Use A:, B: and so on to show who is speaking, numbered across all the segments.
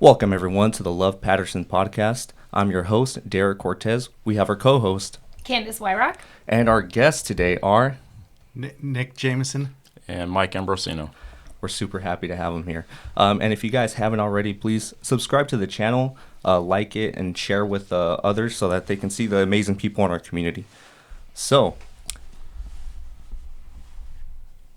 A: Welcome, everyone, to the Love Patterson Podcast. I'm your host, Derek Cortez. We have our co-host,
B: Candace Wyrock.
A: And our guests today are...
C: Nick Jameson.
D: And Mike Ambrosino.
A: We're super happy to have them here. And if you guys haven't already, please subscribe to the channel, like it, and share with others so that they can see the amazing people in our community. So,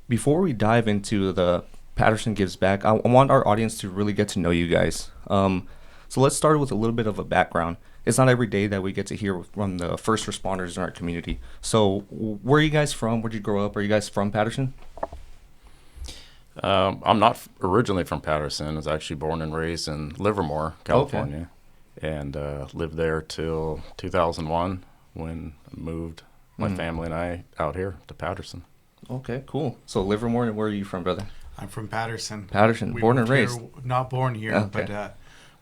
A: before we dive into the Patterson Gives Back, I want our audience to really get to know you guys. So let's start with a little bit of a background. It's not every day that we get to hear from the first responders in our community. So where are you guys from? Where'd you grow up? Are you guys from Patterson?
D: I'm not originally from Patterson. I was actually born and raised in Livermore, California, and lived there till 2001 when I moved my family and I out here to Patterson.
A: Okay, cool. So Livermore, and where are you from, brother?
C: I'm from Patterson.
A: Patterson, born and raised?
C: Not born here,
A: Okay.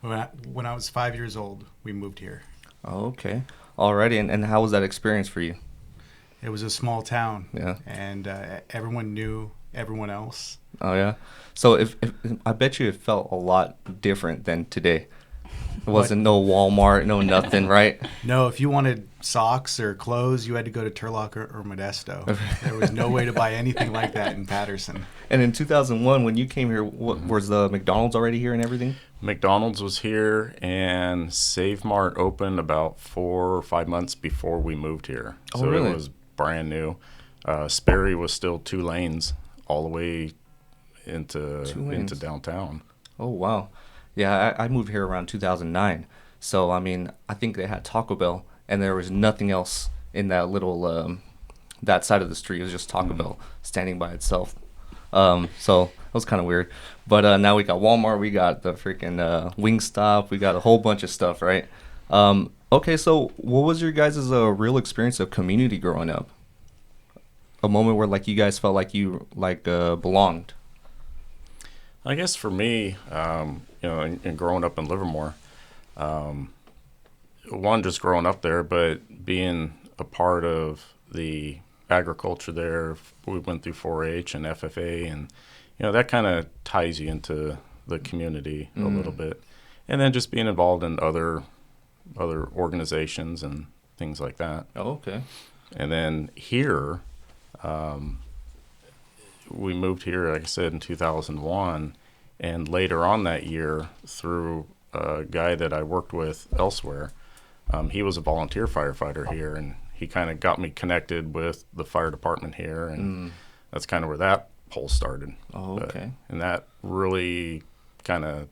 C: but when I was 5 years old, we moved here.
A: Okay. Alrighty, and how was that experience for you?
C: It was a small town,
A: Yeah.
C: and everyone knew everyone else.
A: Oh, yeah? So if I bet you it felt a lot different than today. It wasn't no Walmart, no nothing, right?
C: No, if you wanted socks or clothes, you had to go to Turlock or Modesto. There was no way to buy anything like that in Patterson.
A: And in 2001, when you came here, was the McDonald's already here and everything?
D: McDonald's was here, and Save Mart opened about 4 or 5 months before we moved here.
A: Oh,
D: so
A: really?
D: It was brand new. Sperry was still 2 lanes all the way into downtown.
A: Oh, wow. Yeah, I moved here around 2009. So, I mean, I think they had Taco Bell, and there was nothing else in that little, that side of the street. It was just Taco Bell standing by itself. So it was kind of weird. But now we got Walmart, we got the freaking Wingstop, we got a whole bunch of stuff, right? Okay, so what was your guys' real experience of community growing up? A moment where, like, you guys felt like you, belonged.
D: I guess for me, and growing up in Livermore, one, just growing up there, but being a part of the agriculture there, we went through 4-H and FFA, and that kind of ties you into the community a little bit, and then just being involved in other organizations and things like that.
A: Oh, okay.
D: And then here, we moved here, like I said, in 2001, and later on that year, through a guy that I worked with elsewhere, he was a volunteer firefighter here, and he kind of got me connected with the fire department here, and that's kind of where that whole started.
A: Oh, okay.
D: And that really kind of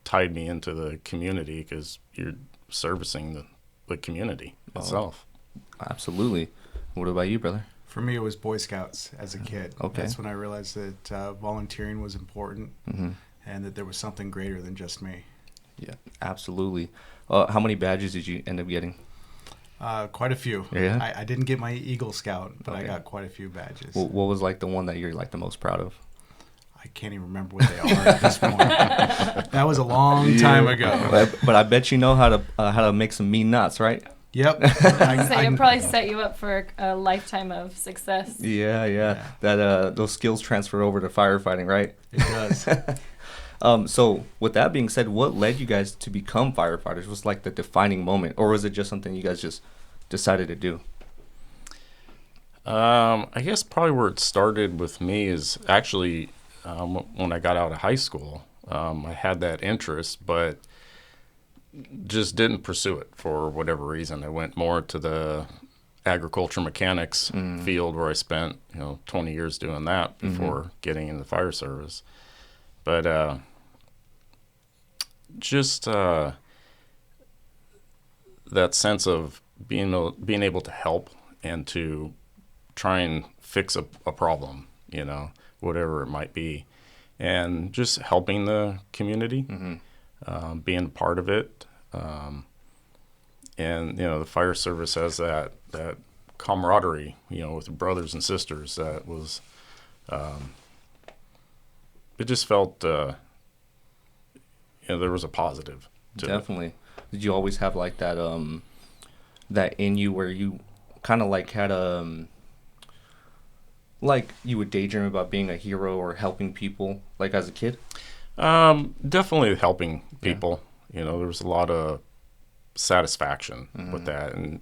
D: tied me into the community because you're servicing the community itself.
A: Absolutely. What about you, brother?
C: For me, it was Boy Scouts as a kid.
A: Okay.
C: That's when I realized that volunteering was important and that there was something greater than just me.
A: Yeah, absolutely. How many badges did you end up getting?
C: Quite a few.
A: Yeah?
C: I didn't get my Eagle Scout, but
A: Okay.
C: I got quite a few badges.
A: What was the one that you're the most proud of?
C: I can't even remember what they are at this point. That was a long time ago.
A: But I bet you know how to make some mean knots, right?
C: Yep.
B: So it'll probably set you up for a lifetime of success.
A: Yeah. That those skills transfer over to firefighting, right?
C: It does.
A: So with that being said, what led you guys to become firefighters? Was the defining moment, or was it just something you guys just decided to do?
D: I guess probably where it started with me is actually when I got out of high school. I had that interest, but just didn't pursue it for whatever reason. I went more to the agriculture mechanics field where I spent 20 years doing that before getting in the fire service. But just that sense of being able to help and to try and fix a problem, whatever it might be, and just helping the community, being part of it. And the fire service has that camaraderie, with brothers and sisters. That was, it just felt, there was a positive to
A: Definitely. It. Did you always have that that in you where you kind of had like you would daydream about being a hero or helping people as a kid?
D: Definitely helping people. You know, there was a lot of satisfaction with that. And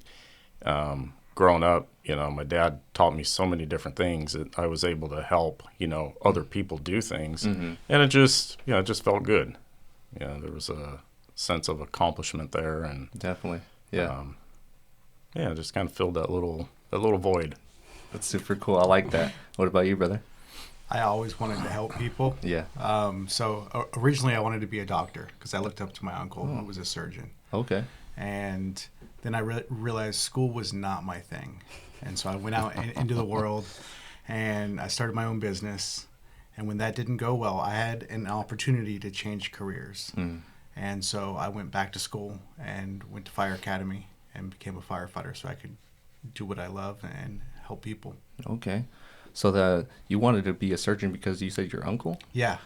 D: growing up, you know, my dad taught me so many different things that I was able to help, you know, other people do things. And it just, you know, it just felt good. You know, there was a sense of accomplishment there. And
A: Definitely. Yeah.
D: yeah, it just kind of filled that little void.
A: That's super cool. I like that. What about you, brother?
C: I always wanted to help people.
A: Yeah.
C: So originally I wanted to be a doctor because I looked up to my uncle who was a surgeon.
A: Okay.
C: And then I realized school was not my thing. And so I went out into the world and I started my own business. And when that didn't go well, I had an opportunity to change careers. And so I went back to school and went to fire academy and became a firefighter so I could do what I love and help people.
A: Okay. So you wanted to be a surgeon because you said your uncle?
C: Yeah.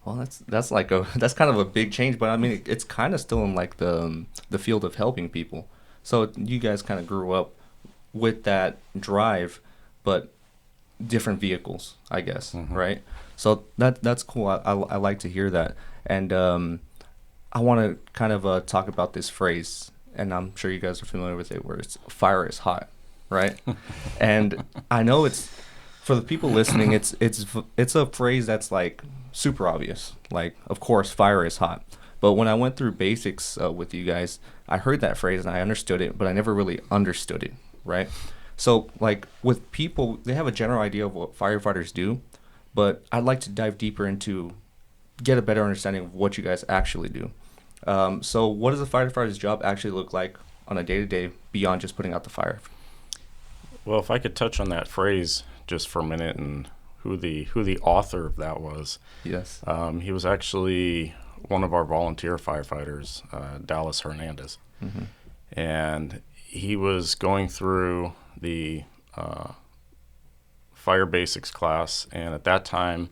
A: Well, that's kind of a big change, but I mean it's kind of still in like the field of helping people. So you guys kind of grew up with that drive, but different vehicles, I guess, right? So that's cool. I like to hear that, and I want to kind of talk about this phrase, and I'm sure you guys are familiar with it, where it's fire is hot, right? And I know it's for the people listening, it's a phrase that's like super obvious. Like, of course, fire is hot. But when I went through basics with you guys, I heard that phrase and I understood it, but I never really understood it, right? So, like, with people, they have a general idea of what firefighters do, but I'd like to dive deeper into get a better understanding of what you guys actually do. So what does a firefighter's job actually look like on a day-to-day beyond just putting out the fire?
D: Well, if I could touch on that phrase just for a minute and who the author of that was.
A: Yes.
D: He was actually one of our volunteer firefighters, Dallas Hernandez. And he was going through the fire basics class, and at that time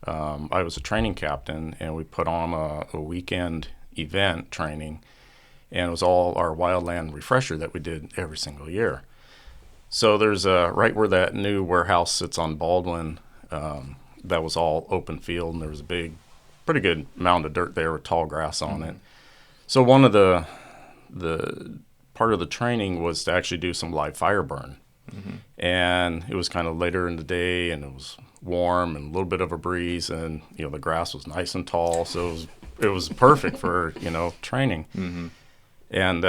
D: I was a training captain, and we put on a weekend event training, and it was all our wildland refresher that we did every single year. So there's right where that new warehouse sits on Baldwin, that was all open field, and there was a pretty good mound of dirt there with tall grass on it. So one of the part of the training was to actually do some live fire burn. And it was kind of later in the day, and it was warm and a little bit of a breeze, and you know the grass was nice and tall, so it was perfect for training. And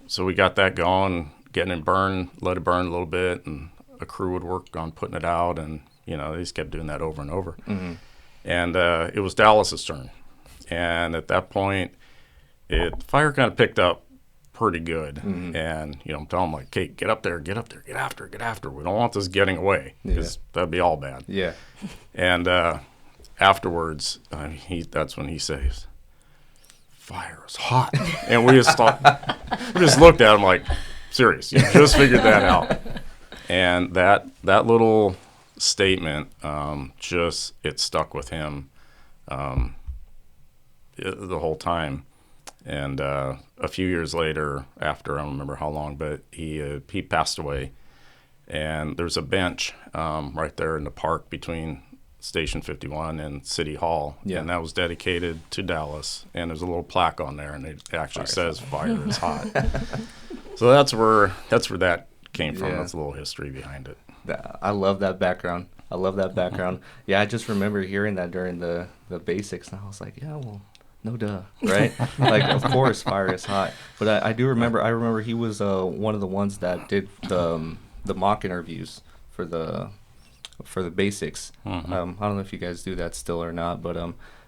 D: so we got that going, getting it burned, let it burn a little bit, and a crew would work on putting it out, and they just kept doing that over and over. And it was Dallas's turn, and at that point, fire kind of picked up pretty good. And I'm telling him, like, Kate, get up there, get after. We don't want this getting away, because that'd be all bad.
A: Yeah.
D: And afterwards, that's when he says, "Fire is hot," and we just looked at him like, serious, you just figured that out. And that little statement, it stuck with him the whole time. And a few years later, after, I don't remember how long, but he passed away. And there's a bench right there in the park between Station 51 and City Hall, and that was dedicated to Dallas. And there's a little plaque on there, and it actually says "Fire is hot." So that's where that came from. That's a little history behind it.
A: I love that background. Yeah, I just remember hearing that during the basics, and I was like, yeah, well, no duh, right? Like, of course, fire is hot. But I do remember. I remember he was one of the ones that did the mock interviews for the basics. I don't know if you guys do that still or not, but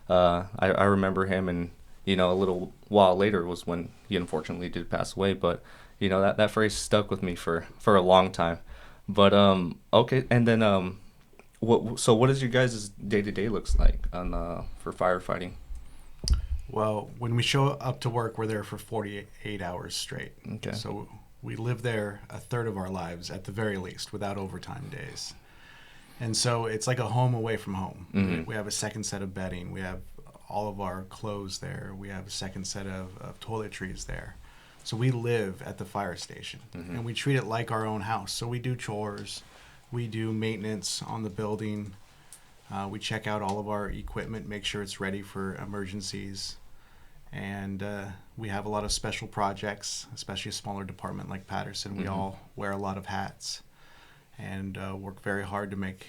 A: I remember him, and a little while later was when he unfortunately did pass away. But that phrase stuck with me for a long time. But okay, and then what does your guys' day-to-day looks like for firefighting?
C: Well, when we show up to work, we're there for 48 hours straight.
A: Okay.
C: So we live there a third of our lives at the very least, without overtime days. And so it's like a home away from home. We have a second set of bedding. We have all of our clothes there. We have a second set of toiletries there. So we live at the fire station, and we treat it like our own house. So we do chores. We do maintenance on the building. We check out all of our equipment, make sure it's ready for emergencies. And we have a lot of special projects, especially a smaller department like Patterson. We all wear a lot of hats and work very hard to make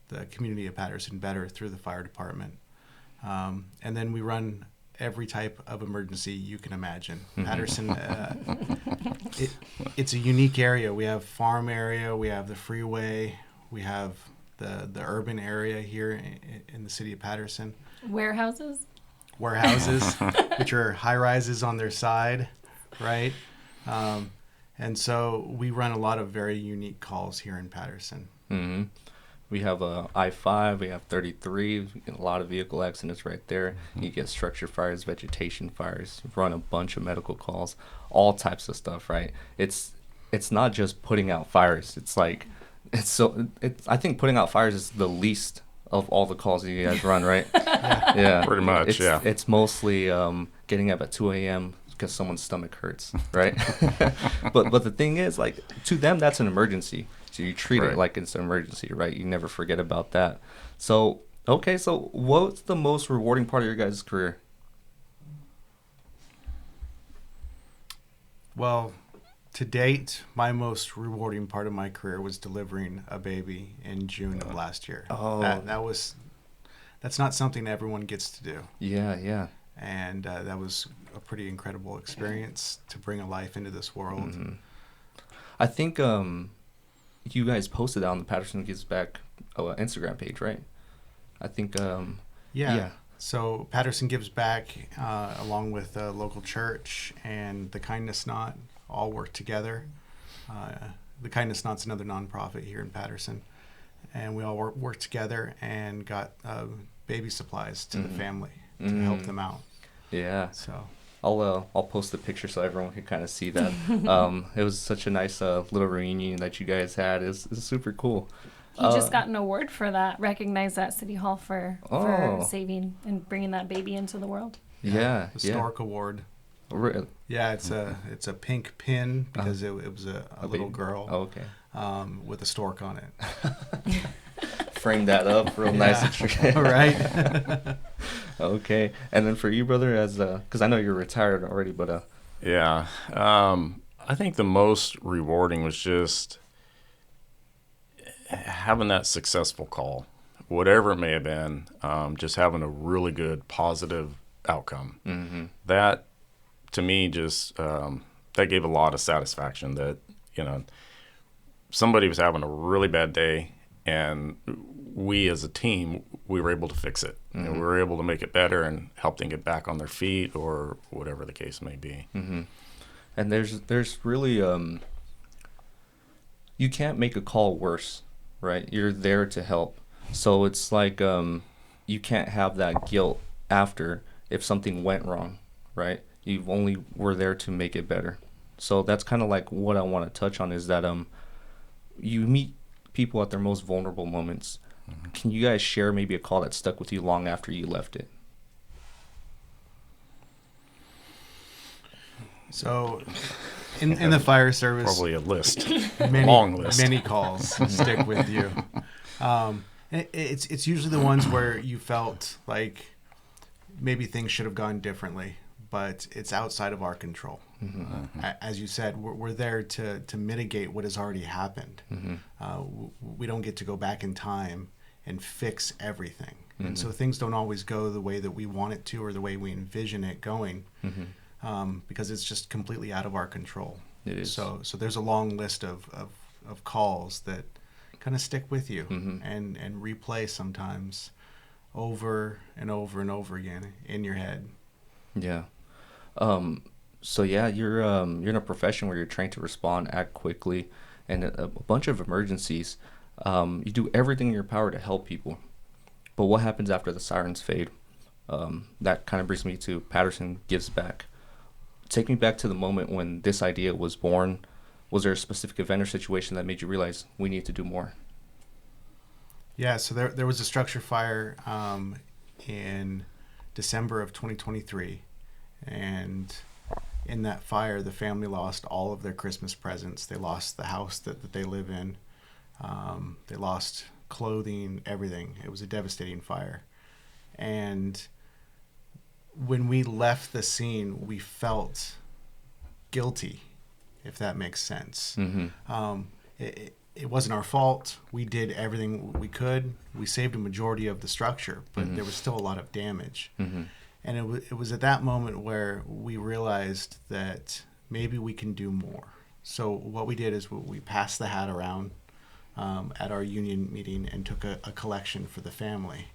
C: the community of Patterson better through the fire department. And then we run every type of emergency you can imagine. Patterson, it's a unique area. We have farm area, we have the freeway, we have the urban area here in the city of Patterson.
B: Warehouses,
C: which are high rises on their side, right? And so we run a lot of very unique calls here in Patterson.
A: Mm-hmm. We have I-5, we have 33, a lot of vehicle accidents right there. You get structure fires, vegetation fires, run a bunch of medical calls, all types of stuff, right? It's not just putting out fires. I think putting out fires is the least of all the calls that you guys run, right? Yeah.
D: Pretty much, yeah.
A: It's mostly getting up at 2 a.m. because someone's stomach hurts, right? but the thing is, like, to them, that's an emergency. So you treat it like it's an emergency, right? You never forget about that. So, okay, so what's the most rewarding part of your guys' career?
C: Well, to date, my most rewarding part of my career was delivering a baby in June of last year.
A: Oh.
C: That's not something everyone gets to do.
A: Yeah.
C: And that was a pretty incredible experience to bring a life into this world.
A: Mm-hmm. I think you guys posted that on the Patterson Gives Back Instagram page, right? I think,
C: yeah. So Patterson Gives Back, along with a local church and the Kindness Knot, all work together. The Kindness Knot's another nonprofit here in Patterson. And we all work together and got baby supplies to the family to help them out.
A: Yeah.
C: So
A: I'll post the picture so everyone can kind of see that. It was such a nice little reunion that you guys had. It's super cool.
B: He just got an award for that, recognized at City Hall for saving and bringing that baby into the world.
A: Yeah.
C: Historic award.
A: Really?
C: Yeah, it's a pink pin because it was a little
A: baby
C: girl.
A: Oh, okay.
C: With a stork on it.
A: Frame that up real nice.
C: Right.
A: Okay. And then for you, brother, as because I know you're retired already, but
D: Yeah. I think the most rewarding was just having that successful call, whatever it may have been, just having a really good, positive outcome.
A: Mm-hmm.
D: That, to me, just that gave a lot of satisfaction that, somebody was having a really bad day, and we as a team, we were able to fix it.
A: Mm-hmm.
D: We were able to make it better and help them get back on their feet or whatever the case may be.
A: Mm-hmm. And there's really you can't make a call worse, right? You're there to help, so it's like you can't have that guilt after if something went wrong, right? You only were there to make it better. So that's kind of like what I want to touch on is that you meet people at their most vulnerable moments. Mm-hmm. Can you guys share maybe a call that stuck with you long after you left it? So,
C: in the fire service,
D: Probably a list,
C: long list, many calls stick with you. It's usually the ones where you felt like maybe things should have gone differently, but it's outside of our control. Mm-hmm. As you said, we're there to mitigate what has already happened. Mm-hmm. We don't get to go back in time and fix everything. Mm-hmm. And so things don't always go the way that we want it to or the way we envision it going. Mm-hmm. Because it's just completely out of our control.
A: It is.
C: So there's a long list of calls that kind of stick with you and replay sometimes over and over and over again in your head.
A: Yeah. So yeah, you're in a profession where you're trained to respond, act quickly, and a bunch of emergencies. You do everything in your power to help people. But what happens after the sirens fade? That kind of brings me to Patterson Gives Back. Take me back to the moment when this idea was born. Was there a specific event or situation that made you realize we need to do more?
C: Yeah, so there was a structure fire in December of 2023, and in that fire, the family lost all of their Christmas presents. They lost the house that they live in. They lost clothing, everything. It was a devastating fire. And when we left the scene, we felt guilty, if that makes sense. It wasn't our fault. We did everything we could. We saved a majority of the structure, but there was still a lot of damage. And it was at that moment where we realized that maybe we can do more. So what we did is we passed the hat around at our union meeting and took a collection for the family.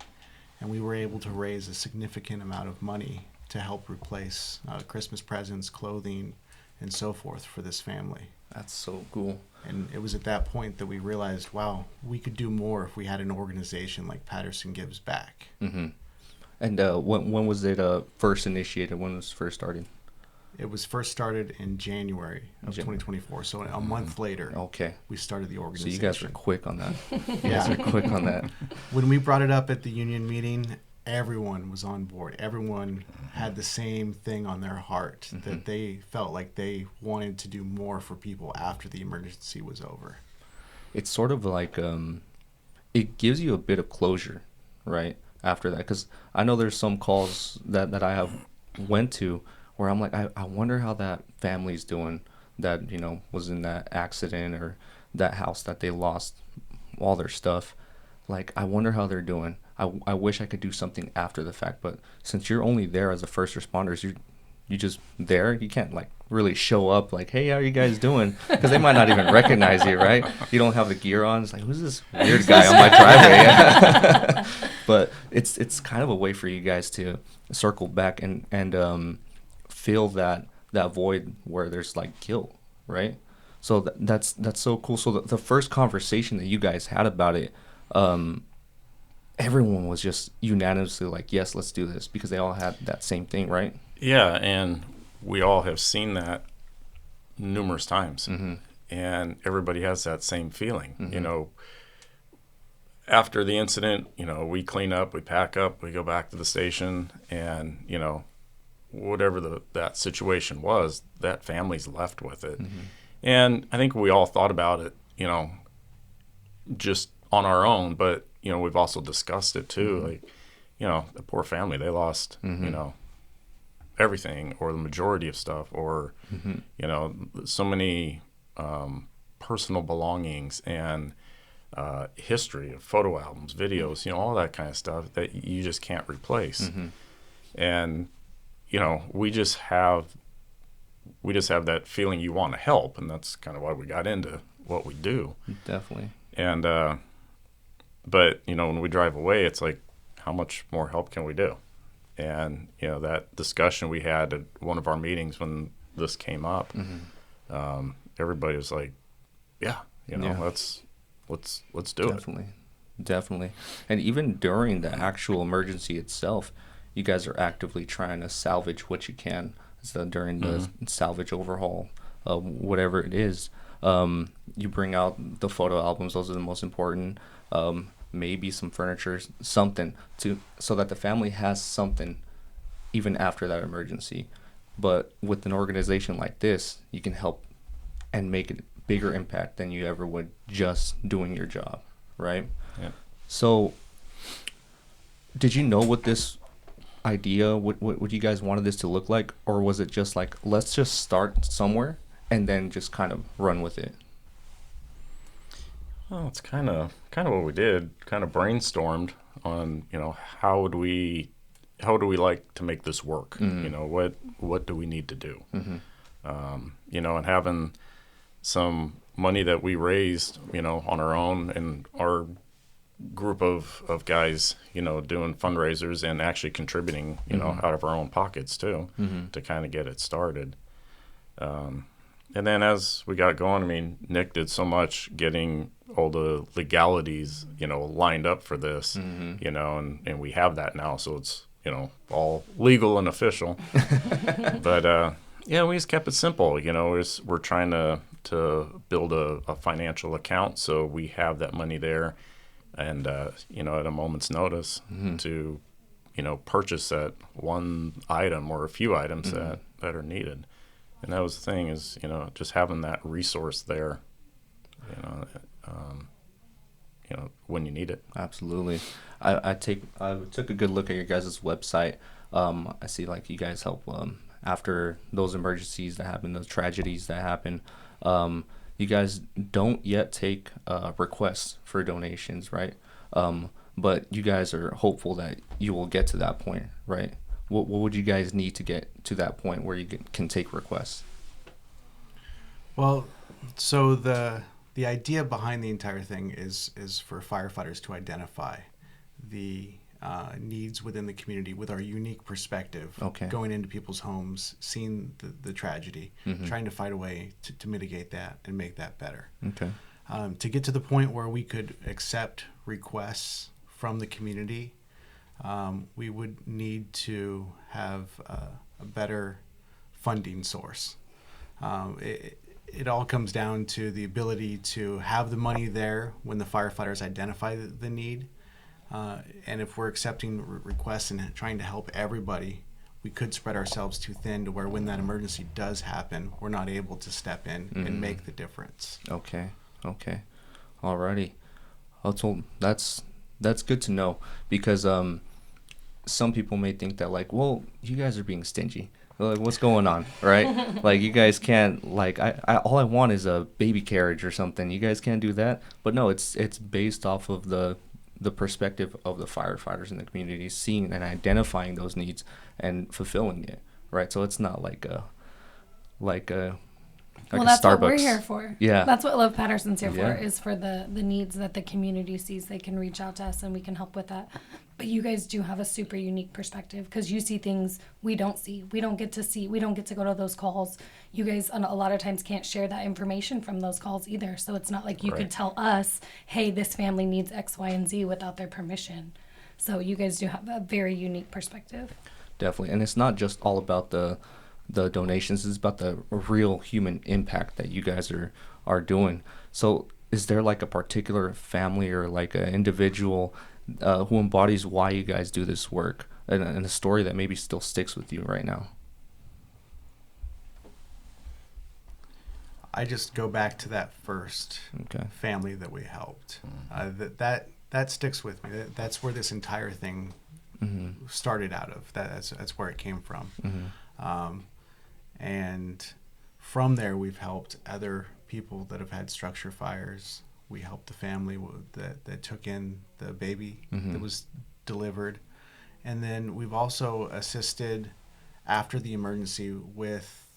C: And we were able to raise a significant amount of money to help replace Christmas presents, clothing, and so forth for this family.
A: That's so cool.
C: And it was at that point that we realized, wow, we could do more if we had an organization like Patterson Gives Back.
A: And when was it first initiated? When was it first started?
C: It was first started in January of 2024. So a month later, we started the
A: So
C: organization.
A: you guys were quick on that. You guys were quick on that.
C: When we brought it up at the union meeting, everyone was on board. Everyone had the same thing on their heart, that they felt like they wanted to do more for people after the emergency was over.
A: It's sort of like it gives you a bit of closure, right, after that. Because I know there's some calls that I have went to where I'm like, I wonder how that family's doing that, you know, was in that accident or that house that they lost all their stuff. Like, I wonder how they're doing. I wish I could do something after the fact, but since you're only there as a first responders, you just there. You can't like really show up like, hey, how are you guys doing? Because they might not even recognize you, right? You don't have the gear on. It's like, who's this weird guy on my driveway? But it's kind of a way for you guys to circle back and fill that void where there's like guilt, right? So that's so cool. So the first conversation that you guys had about it, everyone was just unanimously like, yes, let's do this, because they all had that same thing, right?
D: Yeah, and we all have seen that numerous times, and everybody has that same feeling. You know, after the incident, you know, we clean up, we pack up, we go back to the station, and, you know, whatever that situation was, that family's left with it. And I think we all thought about it, you know, just on our own, but you know, we've also discussed it too. Like, you know, the poor family, they lost, you know, everything or the majority of stuff, or, you know, so many personal belongings and history of photo albums, videos, you know, all that kind of stuff that you just can't replace. And, you know, we just have that feeling you want to help. And that's kind of why we got into what we do.
A: Definitely.
D: And, but, you know, when we drive away, it's like, how much more help can we do? And, you know, that discussion we had at one of our meetings when this came up, everybody was like, yeah, you know, let's do it.
A: Definitely. And even during the actual emergency itself, you guys are actively trying to salvage what you can. So during the salvage overhaul, whatever it is, you bring out the photo albums. Those are the most important. Maybe some furniture, something so that the family has something even after that emergency. But with an organization like this, you can help and make a bigger impact than you ever would just doing your job, right?
D: Yeah.
A: So did you know what this idea, what you guys wanted this to look like? Or was it just like, let's just start somewhere and then just kind of run with it?
D: Well, it's kind of what we did. Kind of brainstormed on, you know, how do we like to make this work? You know, what do we need to do? You know, and having some money that we raised, you know, on our own, and our group of guys, you know, doing fundraisers and actually contributing, you know, out of our own pockets too, to kind of get it started. And then as we got going, I mean, Nick did so much getting all the legalities, you know, lined up for this, you know, and we have that now. So it's, you know, all legal and official. But, yeah, we just kept it simple. You know, we're trying to build a financial account so we have that money there and, you know, at a moment's notice to, you know, purchase that one item or a few items that are needed. And that was the thing is, you know, just having that resource there, you know, when you need it.
A: Absolutely. I took a good look at your guys' website. I see like you guys help after those emergencies that happen, those tragedies that happen. You guys don't yet take requests for donations, right? But you guys are hopeful that you will get to that point, right? What would you guys need to get to that point where you can take requests?
C: Well, so the idea behind the entire thing is for firefighters to identify the needs within the community with our unique perspective, going into people's homes, seeing the tragedy, trying to find a way to mitigate that and make that better.
A: Okay.
C: To get to the point where we could accept requests from the community, we would need to have a better funding source. It all comes down to the ability to have the money there when the firefighters identify the need. And if we're accepting requests and trying to help everybody, we could spread ourselves too thin to where when that emergency does happen, we're not able to step in and make the difference.
A: Okay. Alrighty. So that's good to know, because some people may think that like, well, you guys are being stingy. Like, what's going on, right? Like, you guys can't, like, I all I want is a baby carriage or something. You guys can't do that. But no, it's based off of the perspective of the firefighters in the community, seeing and identifying those needs and fulfilling it, right? So it's not like a
B: that's
A: Starbucks.
B: What we're here for.
A: Yeah.
B: That's what Love Patterson's here for, is for the needs that the community sees. They can reach out to us and we can help with that. But you guys do have a super unique perspective, because you see things we don't see. We don't get to see. We don't get to go to those calls. You guys a lot of times can't share that information from those calls either. So it's not like you could tell us, hey, this family needs X, Y, and Z without their permission. So you guys do have a very unique perspective.
A: Definitely. And it's not just all about the donations. It's about the real human impact that you guys are doing. So is there like a particular family or like an individual who embodies why you guys do this work, and a story that maybe still sticks with you right now?
C: I just go back to that first family that we helped. That sticks with me. That's where this entire thing started out of. That's where it came from. And from there, we've helped other people that have had structure fires. We helped the family that took in the baby that was delivered. And then we've also assisted after the emergency with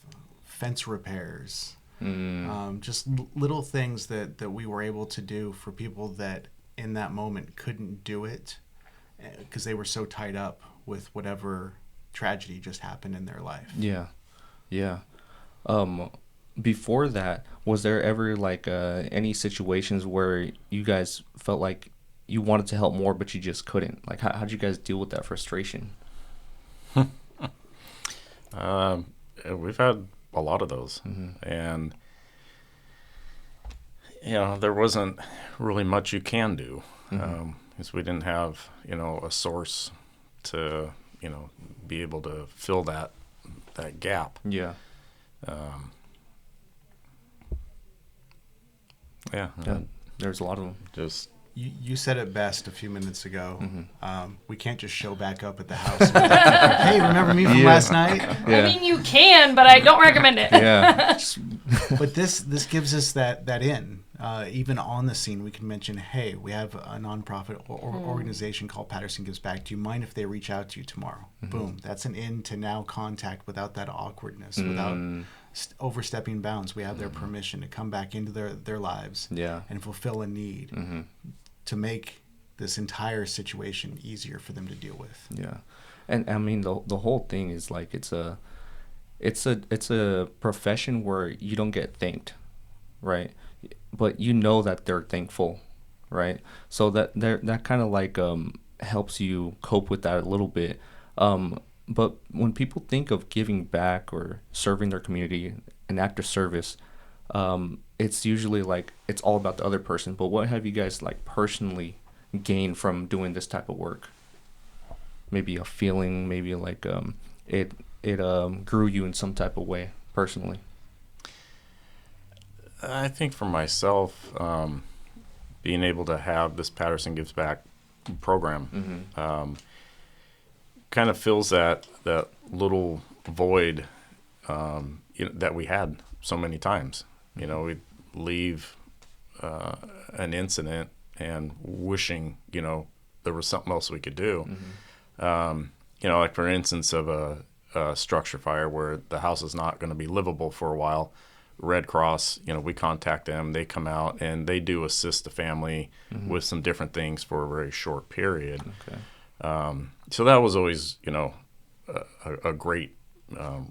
C: fence repairs. Just little things that we were able to do for people that in that moment couldn't do it because they were so tied up with whatever tragedy just happened in their life.
A: Yeah. Before that, was there ever like any situations where you guys felt like you wanted to help more but you just couldn't? Like, how'd you guys deal with that frustration?
D: We've had a lot of those, and there wasn't really much you can do, because we didn't have a source to be able to fill that gap.
A: Yeah. There's a lot of them.
D: Just
C: you said it best a few minutes ago. We can't just show back up at the house and be like, hey, remember me from last night?
B: I mean, you can, but I don't recommend it.
C: But this gives us that in. Even on the scene, we can mention, hey, we have a nonprofit organization called Patterson Gives Back. Do you mind if they reach out to you tomorrow? Boom. That's an in to now contact without that awkwardness, without overstepping bounds. We have their permission to come back into their lives and fulfill a need to make this entire situation easier for them to deal with.
A: Yeah. And I mean, the whole thing is like, it's a profession where you don't get thanked, right? But you know that they're thankful, right? So that kind of like helps you cope with that a little bit. But when people think of giving back or serving their community, an act of service, it's usually like it's all about the other person. But what have you guys like personally gained from doing this type of work? Maybe a feeling, maybe like it grew you in some type of way personally.
D: I think for myself, being able to have this Patterson Gives Back program kind of fills that little void that we had so many times. We'd leave an incident and wishing, there was something else we could do. Like for instance of a structure fire where the house is not going to be livable for a while. Red Cross, we contact them, they come out and they do assist the family with some different things for a very short period. Okay. So that was always, a great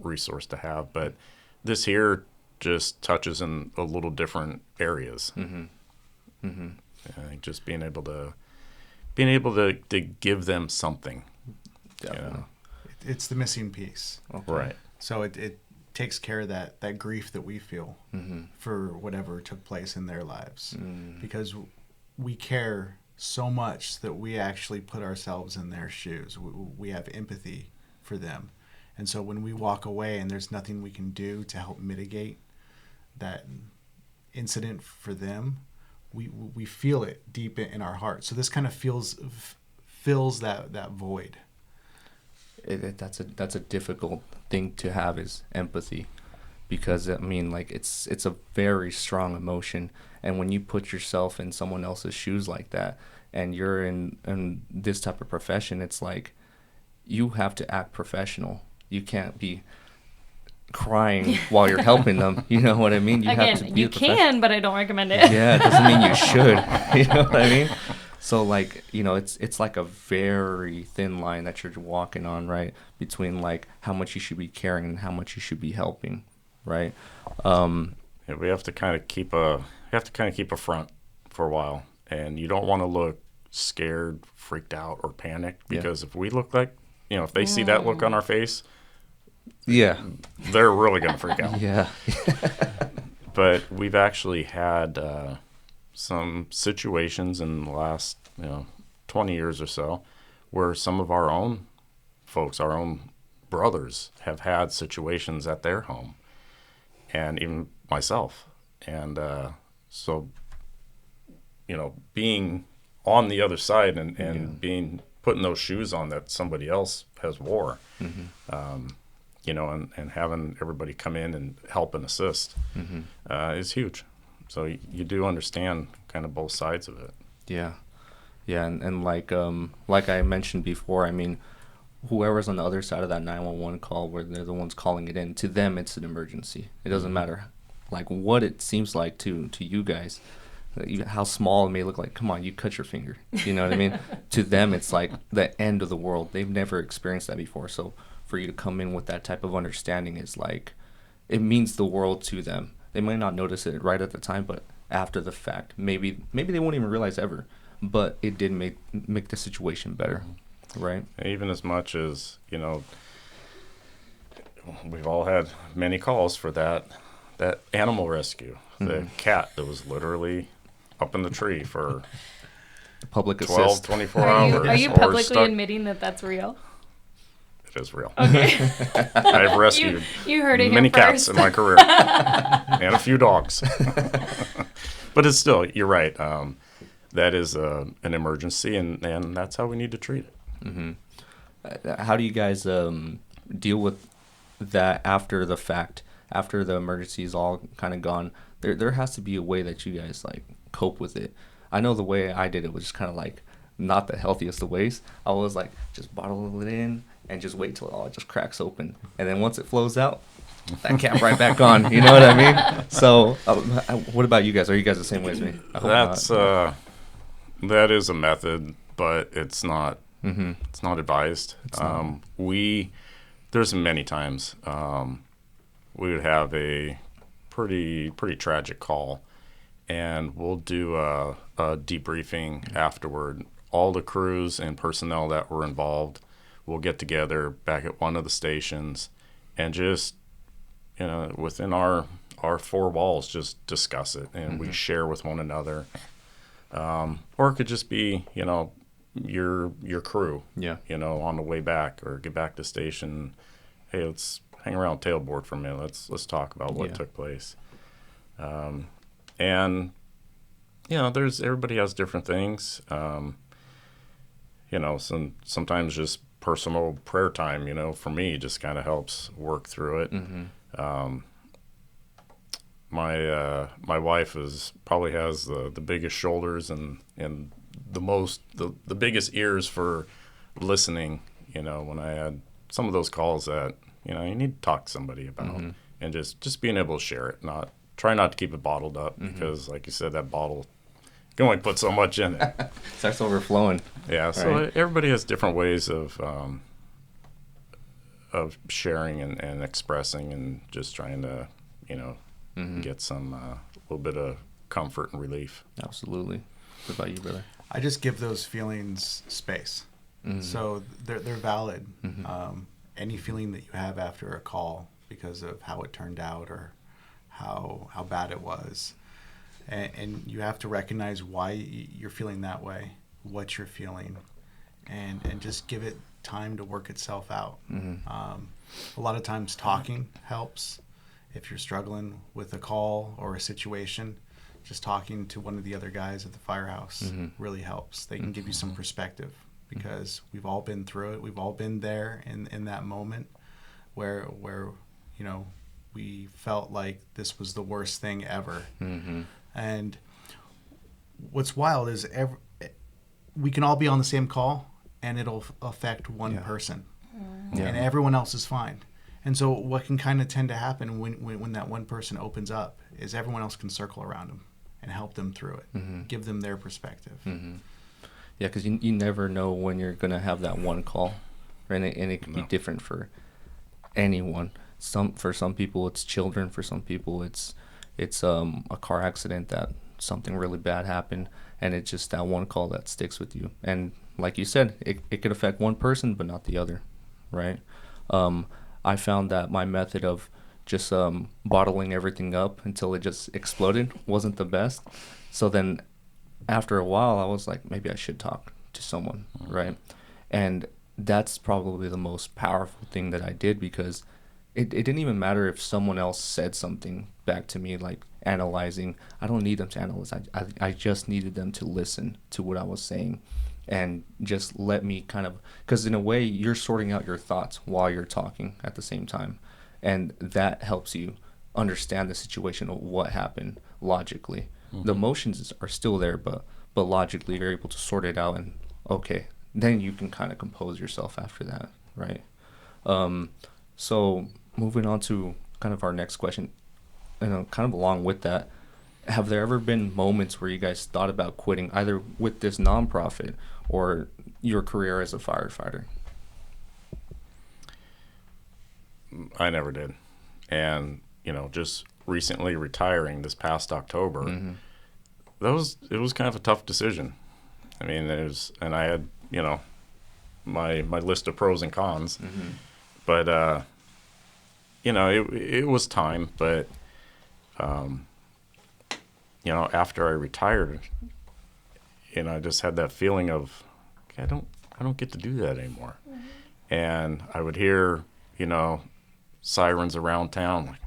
D: resource to have. But this here just touches in a little different areas. I think just being able to give them something.
A: Definitely.
C: It's the missing piece.
D: Okay. Right.
C: So it takes care of that grief that we feel for whatever took place in their lives, because we care so much that we actually put ourselves in their shoes. We have empathy for them, and so when we walk away and there's nothing we can do to help mitigate that incident for them, we feel it deep in our heart. So this kind of fills that void.
A: That's a difficult thing to have, is empathy, because it's a very strong emotion, and when you put yourself in someone else's shoes like that, and you're in this type of profession, it's like you have to act professional. You can't be crying while you're helping them. You know what I mean?
B: Have to be you can, but I don't recommend it.
A: Yeah, it doesn't mean you should. You know what I mean? So it's like a very thin line that you're walking on, right? Between like how much you should be caring and how much you should be helping, right?
D: We have to kind of keep a front for a while, and you don't want to look scared, freaked out, or panicked, because if we look like, if they see that look on our face, they're really gonna freak out.
A: Yeah.
D: But we've actually had some situations in the last 20 years or so where some of our own folks, our own brothers, have had situations at their home, and even myself. And so being on the other side and being putting those shoes on that somebody else has wore, and having everybody come in and help and assist is huge. So you do understand kind of both sides of it.
A: Yeah. And like I mentioned before, whoever's on the other side of that 911 call, where they're the ones calling it in, to them it's an emergency. It doesn't matter like what it seems like to you guys, how small it may look like. Come on, you cut your finger. You know what I mean? To them, it's like the end of the world. They've never experienced that before. So for you to come in with that type of understanding is like, it means the world to them. They might not notice it right at the time, but after the fact, maybe they won't even realize ever. But it did make the situation better, right?
D: Even as much as, we've all had many calls for that animal rescue. The cat that was literally up in the tree for
A: public
D: 12,
A: assist.
D: 24 hours.
B: Are you publicly admitting that that's real?
D: It is real.
B: Okay.
D: I've rescued
B: you heard it
D: many
B: here
D: cats
B: first.
D: in my career and a few dogs. But it's still, you're right. That is an emergency, and that's how we need to treat it.
A: How do you guys deal with that after the fact, after the emergency is all kind of gone? There has to be a way that you guys like cope with it. I know the way I did it was just kind of like not the healthiest of ways. I was like, just bottle it in and just wait till it all just cracks open, and then once it flows out, that cap right back on. You know what I mean? So what about you guys? Are you guys the same way as me?
D: That is a method, but it's not it's not advised. There's many times we would have a pretty tragic call, and we'll do a debriefing afterward. All the crews and personnel that were involved will get together back at one of the stations and just within our four walls just discuss it, and we share with one another. Or it could just be your crew on the way back or get back to station. Hey, let's hang around tailboard for a minute. Let's talk about what took place. And everybody has different things. Sometimes just personal prayer time, for me just kind of helps work through it. My wife probably has the biggest shoulders and the biggest ears for listening. When I had some of those calls that you need to talk to somebody about, and just being able to share it, try not to keep it bottled up, because like you said, that bottle can only put so much in it.
A: Starts overflowing.
D: Yeah, so everybody has different ways of sharing and expressing, and just trying to get some little bit of comfort and relief.
A: Absolutely. What about you, brother?
C: I just give those feelings space. So they're valid. Any feeling that you have after a call because of how it turned out or how bad it was, and you have to recognize why you're feeling that way, what you're feeling, and just give it time to work itself out. A lot of times talking helps. If you're struggling with a call or a situation, just talking to one of the other guys at the firehouse really helps. They can give you some perspective, because we've all been through it. We've all been there in that moment where we felt like this was the worst thing ever. And what's wild is we can all be on the same call, and it'll affect one person, and everyone else is fine. And so what can kind of tend to happen when that one person opens up is everyone else can circle around them and help them through it, give them their perspective.
A: Yeah, because you never know when you're going to have that one call, right? And it can be different for anyone. For some people, it's children. For some people, it's a car accident that something really bad happened, and it's just that one call that sticks with you. And like you said, it could affect one person, but not the other, right? I found that my method of just bottling everything up until it just exploded wasn't the best. So then after a while, I was like, maybe I should talk to someone, right? And that's probably the most powerful thing that I did, because it didn't even matter if someone else said something back to me, like analyzing. I don't need them to analyze. I just needed them to listen to what I was saying, and just let me kind of, because in a way you're sorting out your thoughts while you're talking at the same time, and that helps you understand the situation of what happened logically. The emotions are still there, but logically you're able to sort it out, and okay, then you can kind of compose yourself after that, right? So moving on to kind of our next question, and kind of along with that, have there ever been moments where you guys thought about quitting, either with this nonprofit or your career as a firefighter?
D: I never did. And, just recently retiring this past October, it was kind of a tough decision. I mean, I had, my list of pros and cons, but, it was time, but, after I retired, I just had that feeling of, okay, I don't get to do that anymore. And I would hear, sirens around town, like,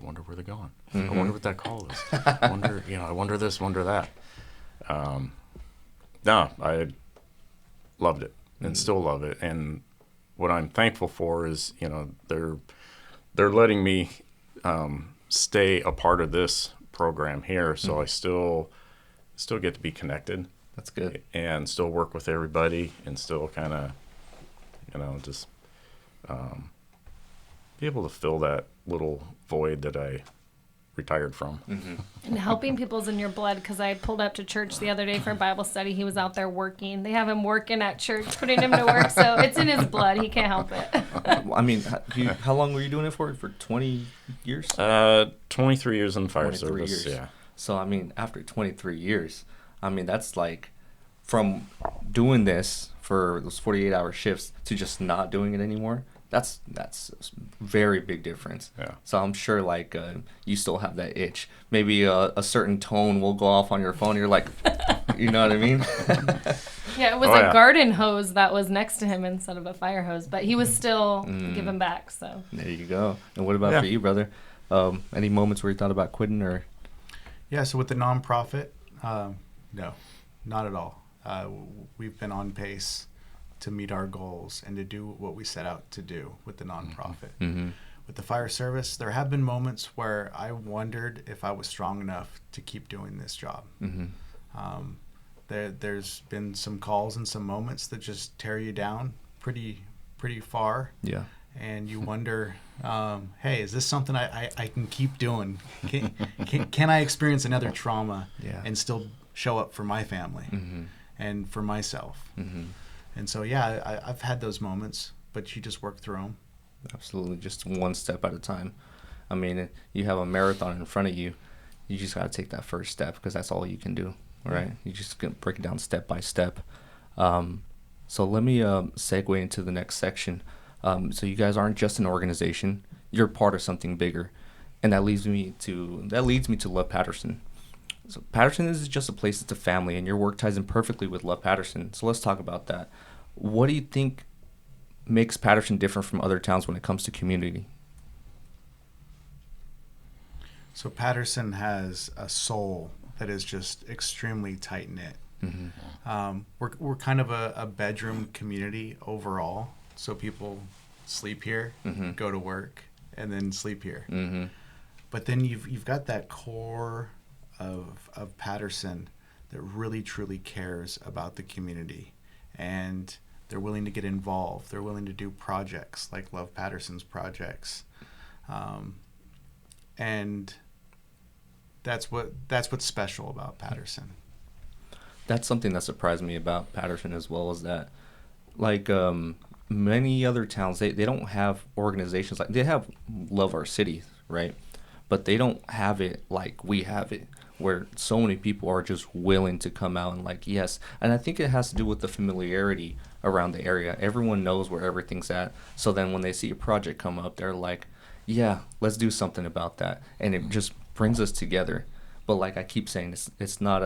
D: I wonder where they're going. I wonder what that call is. I wonder this, wonder that. No, I loved it and still love it. And what I'm thankful for is, they're letting me stay a part of this program here, so I still get to be connected.
A: That's good.
D: And still work with everybody, and still kind of, just be able to fill that little void that I retired from.
B: And helping people's in your blood, because I pulled up to church the other day for Bible study. He was out there working. They have him working at church, putting him to work, so it's in his blood. He can't help it.
A: I mean, how long were you doing it for? For 20 years?
D: 23 years in the fire service,
A: years.
D: Yeah.
A: So, I mean, after 23 years, I mean, that's like from doing this for those 48-hour shifts to just not doing it anymore. That's a very big difference.
D: Yeah.
A: So I'm sure like you still have that itch. Maybe a certain tone will go off on your phone. You're like, you know what I mean?
B: Yeah, it was a garden hose that was next to him instead of a fire hose, but he was still giving back. So
A: there you go. And what about for you, brother? Any moments where you thought about quitting or?
C: Yeah. So with the nonprofit, No, not at all. We've been on pace to meet our goals and to do what we set out to do with the nonprofit.
A: Mm-hmm.
C: With the fire service, there have been moments where I wondered if I was strong enough to keep doing this job.
A: Mm-hmm.
C: There's been some calls and some moments that just tear you down pretty far.
A: Yeah.
C: And you wonder, hey, is this something I can keep doing? Can I experience another trauma and still show up for my family and for myself?
A: Mm-hmm.
C: And so, yeah, I've had those moments, but you just work through them.
A: Absolutely, just one step at a time. I mean, you have a marathon in front of you. You just got to take that first step because that's all you can do, right? You just gonna break it down step by step. So let me segue into the next section. So you guys aren't just an organization; you're part of something bigger, and that leads me to Love Patterson. So Patterson isn't just a place; it's a family, and your work ties in perfectly with Love Patterson. So let's talk about that. What do you think makes Patterson different from other towns when it comes to community?
C: So Patterson has a soul that is just extremely tight knit.
A: Mm-hmm.
C: We're kind of a bedroom community overall. So people sleep here, go to work, and then sleep here.
A: Mm-hmm.
C: But then you've got that core of Patterson that really truly cares about the community, and they're willing to get involved. They're willing to do projects like Love Patterson's projects, and that's what's special about Patterson.
A: That's something that surprised me about Patterson as well, is that like many other towns, they don't have organizations like they have Love Our City, right? But they don't have it like we have it, where so many people are just willing to come out and like, yes. And I think it has to do with the familiarity around the area. Everyone knows where everything's at. So then when they see a project come up, they're like, yeah, let's do something about that. And it just brings us together. But like I keep saying, it's not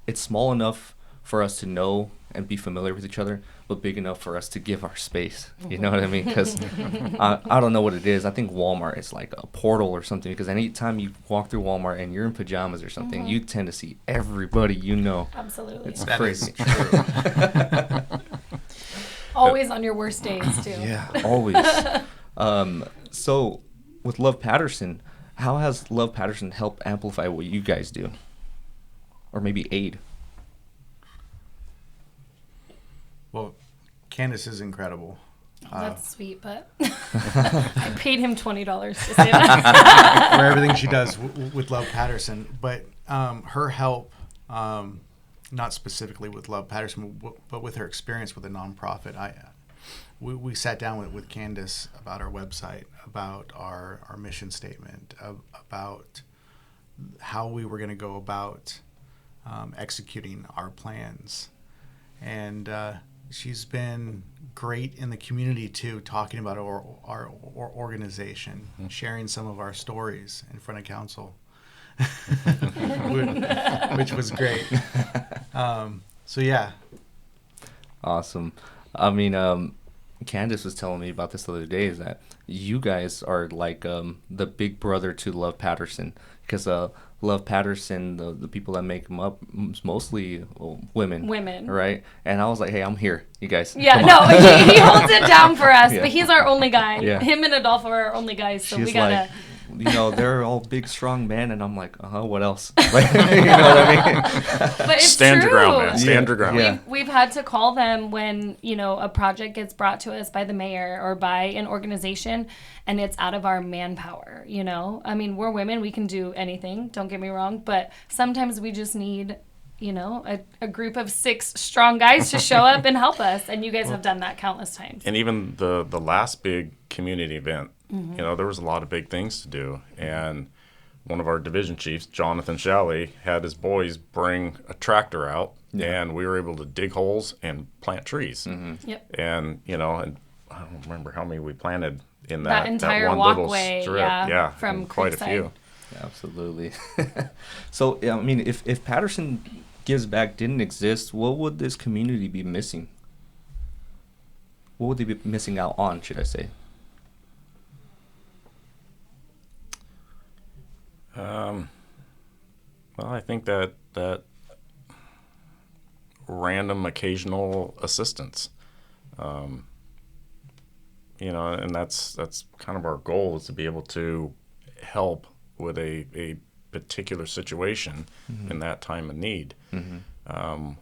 A: it's small enough for us to know and be familiar with each other, but big enough for us to give our space. You know what I mean? Because I don't know what it is. I think Walmart is like a portal or something, because anytime you walk through Walmart and you're in pajamas or something, you tend to see everybody you know.
B: Absolutely.
A: It's
C: That
A: crazy.
C: is true.
B: Always on your worst days, too.
A: Yeah, always. So with Love Patterson, how has Love Patterson helped amplify what you guys do? Or maybe aid?
C: Well, Candace is incredible.
B: That's sweet, but I paid him $20 to say that.
C: For everything she does with Love Patterson. But her help, not specifically with Love Patterson, but with her experience with a nonprofit. We sat down with Candace about our website, about our mission statement, about how we were going to go about executing our plans. And she's been great in the community too, talking about our organization, sharing some of our stories in front of council, which was great. So yeah.
A: Awesome. I mean, Candace was telling me about this the other day, is that you guys are like the big brother to Love Patterson, because Love Patterson, the people that make them up, mostly women. Women. Right? And I was like, hey, I'm here, you guys.
B: Yeah, no, he holds it down for us,
A: Yeah.
B: but he's our only guy.
A: Yeah.
B: Him and Adolfo are our only guys, so
A: She's
B: we gotta...
A: like, you know, they're all big, strong men, and I'm like, what else? Like, you know what I mean?
B: But it's
D: Stand
B: true.
D: your ground, man. Stand your ground.
A: Yeah.
B: We've had to call them when, you know, a project gets brought to us by the mayor or by an organization, and it's out of our manpower, you know? I mean, we're women. We can do anything. Don't get me wrong. But sometimes we just need, you know, a group of 6 strong guys to show up and help us. And you guys have done that countless times.
D: And even the last big community event, you know, there was a lot of big things to do. And one of our division chiefs, Jonathan Shalley, had his boys bring a tractor out, and we were able to dig holes and plant trees.
B: Yep.
D: And, you know, and I don't remember how many we planted in
B: That entire
D: one
B: walkway,
D: little strip.
B: yeah, from
D: and quite a
B: Creekside.
D: few.
A: Absolutely. So, yeah, I mean, if Patterson Gives Back didn't exist, what would this community be missing? What would they be missing out on, should I say?
D: Well, I think that random occasional assistance. And that's kind of our goal, is to be able to help with a particular situation in that time of need.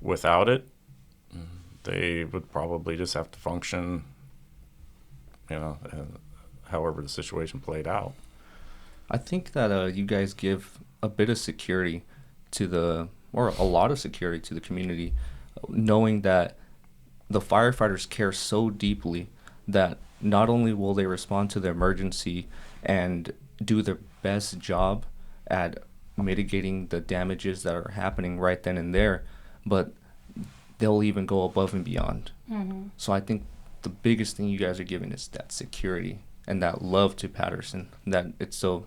D: Without it, they would probably just have to function, however the situation played out.
A: I think that you guys give a bit of security or a lot of security to the community, knowing that the firefighters care so deeply that not only will they respond to the emergency and do their best job at mitigating the damages that are happening right then and there, but they'll even go above and beyond. So I think the biggest thing you guys are giving is that security and that love to Patterson that it so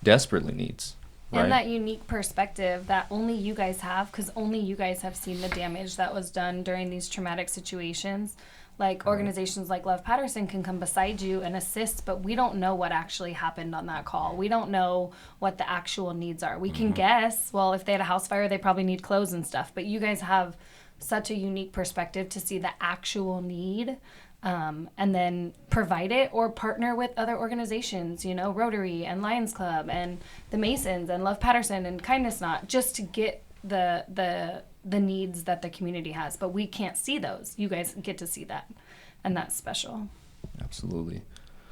A: desperately needs. Right?
B: And that unique perspective that only you guys have, because only you guys have seen the damage that was done during these traumatic situations. Like organizations like Love Patterson can come beside you and assist, but we don't know what actually happened on that call. We don't know what the actual needs are. We can guess, well, if they had a house fire, they probably need clothes and stuff. But you guys have such a unique perspective to see the actual need, and then provide it or partner with other organizations, Rotary and Lions Club and the Masons and Love Patterson and Kindness Knot, just to get the needs that the community has. But we can't see those. You guys get to see that, and that's special. Absolutely.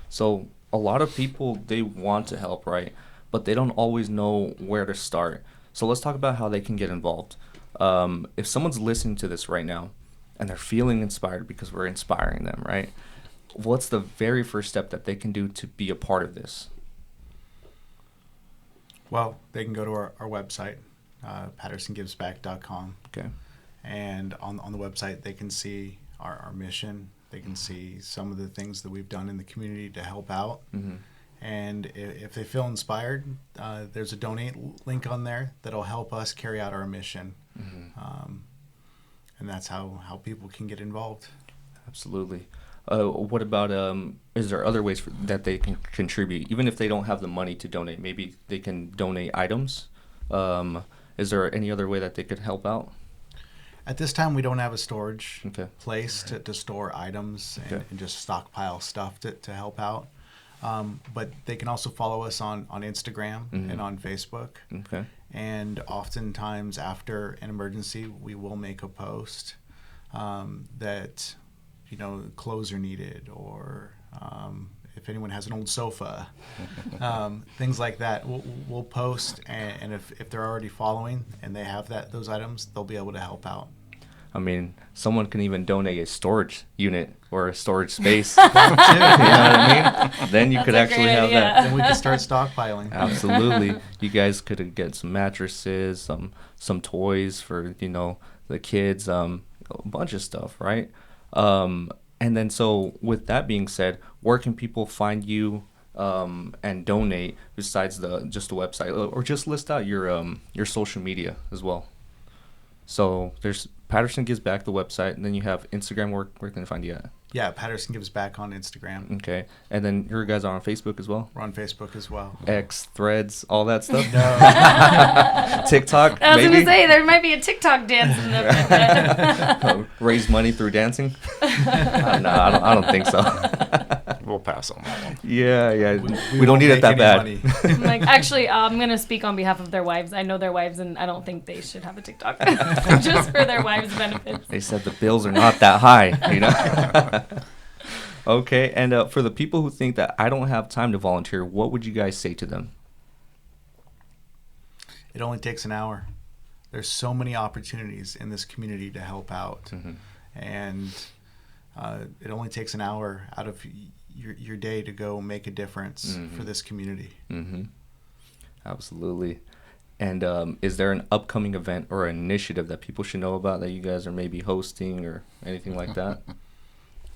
A: So a lot of people, they want to help, right? But they don't always know where to start. So let's talk about how they can get involved. If someone's listening to this right now and they're feeling inspired because we're inspiring them, right? What's the very first step that they can do to be a part of this?
C: Well, they can go to our website, pattersongivesback.com.
A: Okay.
C: And on the website, they can see our mission. They can see some of the things that we've done in the community to help out. And if they feel inspired, there's a donate link on there that'll help us carry out our mission. And that's how people can get involved. Absolutely.
A: What about, is there other ways that they can contribute? Even if they don't have the money to donate, maybe they can donate items. Is there any other way that they could help out?
C: At this time, we don't have a storage place to store items and just stockpile stuff to help out. But they can also follow us on Instagram and on Facebook.
A: Okay.
C: And oftentimes after an emergency, we will make a post that, clothes are needed, or if anyone has an old sofa, things like that. We'll post, and if they're already following and they have those items, they'll be able to help out.
A: I mean, someone can even donate a storage unit or a storage space. You know what I mean? Then you could actually have that.
C: Then we can start stockpiling.
A: Absolutely. You guys could get some mattresses, some toys for, the kids, a bunch of stuff, right? And then so with that being said, where can people find you and donate besides just the website, or just list out your social media as well? So there's Patterson Gives Back, the website, and then you have Instagram. Where can they find you at?
C: Yeah, Patterson Gives Back on Instagram.
A: Okay. And then your guys are on Facebook as well?
C: We're on Facebook as well.
A: X, Threads, all that stuff?
C: No.
A: TikTok,
B: I was
A: maybe?
B: going to say, there might be a TikTok dance in there.
A: Raise money through dancing? No, I don't think so.
D: We'll pass on that one.
A: Yeah. We don't need it that bad.
B: Actually, I'm going to speak on behalf of their wives. I know their wives, and I don't think they should have a TikTok. Just for their wives' benefits.
A: They said the bills are not that high, Okay, and for the people who think that I don't have time to volunteer, what would you guys say to them?
C: It only takes an hour. There's so many opportunities in this community to help out. And it only takes an hour out of your day to go make a difference for this community.
A: Absolutely. And is there an upcoming event or initiative that people should know about that you guys are maybe hosting or anything like that?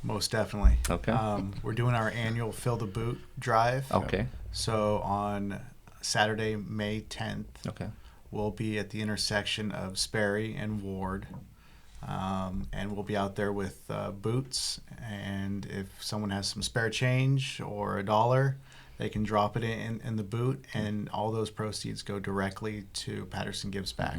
C: Most definitely.
A: Okay.
C: We're doing our annual Fill the Boot drive.
A: Okay.
C: So on Saturday, May 10th, we'll be at the intersection of Sperry and Ward. And we'll be out there with boots. And if someone has some spare change or $1, they can drop it in the boot, and all those proceeds go directly to Patterson Gives Back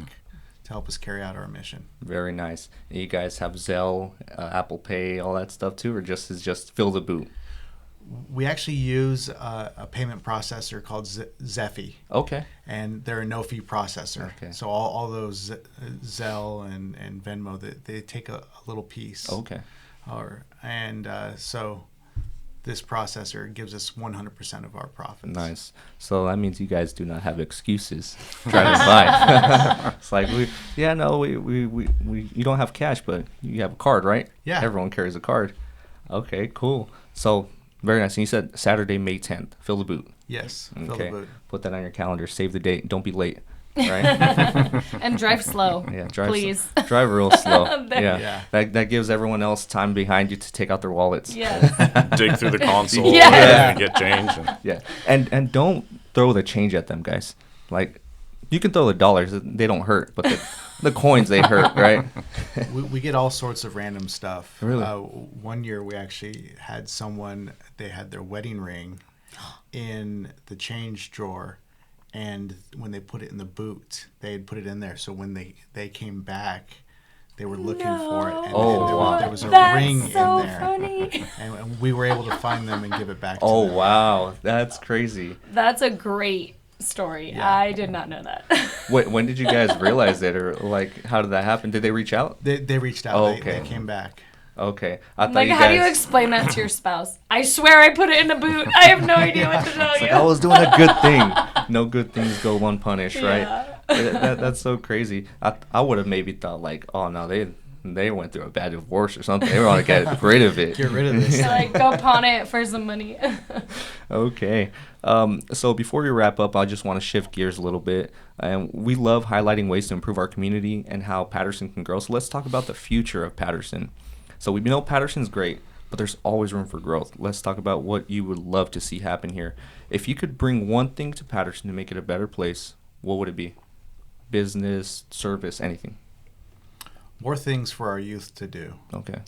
C: to help us carry out our mission.
A: Very nice. And you guys have Zelle, Apple Pay, all that stuff too, or just fill the boot?
C: We actually use a payment processor called Zephy.
A: Okay.
C: And they're a no-fee processor.
A: Okay.
C: So all those Zelle and Venmo, they take a little piece.
A: Okay.
C: So this processor gives us 100% of our profits.
A: Nice. So that means you guys do not have excuses trying to buy. It's like, we you don't have cash, but you have a card, right?
C: Yeah.
A: Everyone carries a card. Okay, cool. So very nice. And you said Saturday, May 10th. Fill the boot.
C: Yes. Fill
A: Okay.
C: the boot.
A: Put that on your calendar. Save the date. Don't be late. Right?
B: And drive slow.
A: Yeah,
B: please.
A: Drive real slow.
B: There.
A: Yeah. That gives everyone else time behind you to take out their wallets.
B: Yes.
D: Dig through the console
B: Yes.
D: and get change. And
A: Yeah. And don't throw the change at them, guys. Like, you can throw the dollars. They don't hurt, but the coins, they hurt, right?
C: We get all sorts of random stuff.
A: Really?
C: One year we actually had someone, they had their wedding ring in the change drawer, and when they put it in the boot, they had put it in there. So when they came back, they were looking for it, and
A: wow.
C: there was a
B: That's
C: ring
B: so
C: in there.
B: funny.
C: And we were able to find them and give it back to
A: Oh,
C: them.
A: wow. That's crazy.
B: That's a great story.
C: Yeah.
B: I did not know that.
A: When did you guys realize it, or like, how did that happen? Did they reach out?
C: They reached out.
A: Oh,
C: They
A: okay.
C: came back.
A: Okay. I thought
B: Like,
A: you
B: how do you
A: guys...
B: explain that to your spouse? I swear I put it in a boot. I have no idea what to tell you.
A: I was doing a good thing. No good things go unpunished, right?
B: Yeah.
A: That's so crazy. I would have maybe thought like, oh no, they went through a bad divorce or something. They want to get rid of it.
C: Get rid of this.
B: Like, go pawn it for some money.
A: Okay. So before we wrap up, I just want to shift gears a little bit. We love highlighting ways to improve our community and how Patterson can grow. So let's talk about the future of Patterson. So we know Patterson's great, but there's always room for growth. Let's talk about what you would love to see happen here. If you could bring one thing to Patterson to make it a better place, what would it be? Business, service, anything.
C: More things for our youth to do.
A: Okay.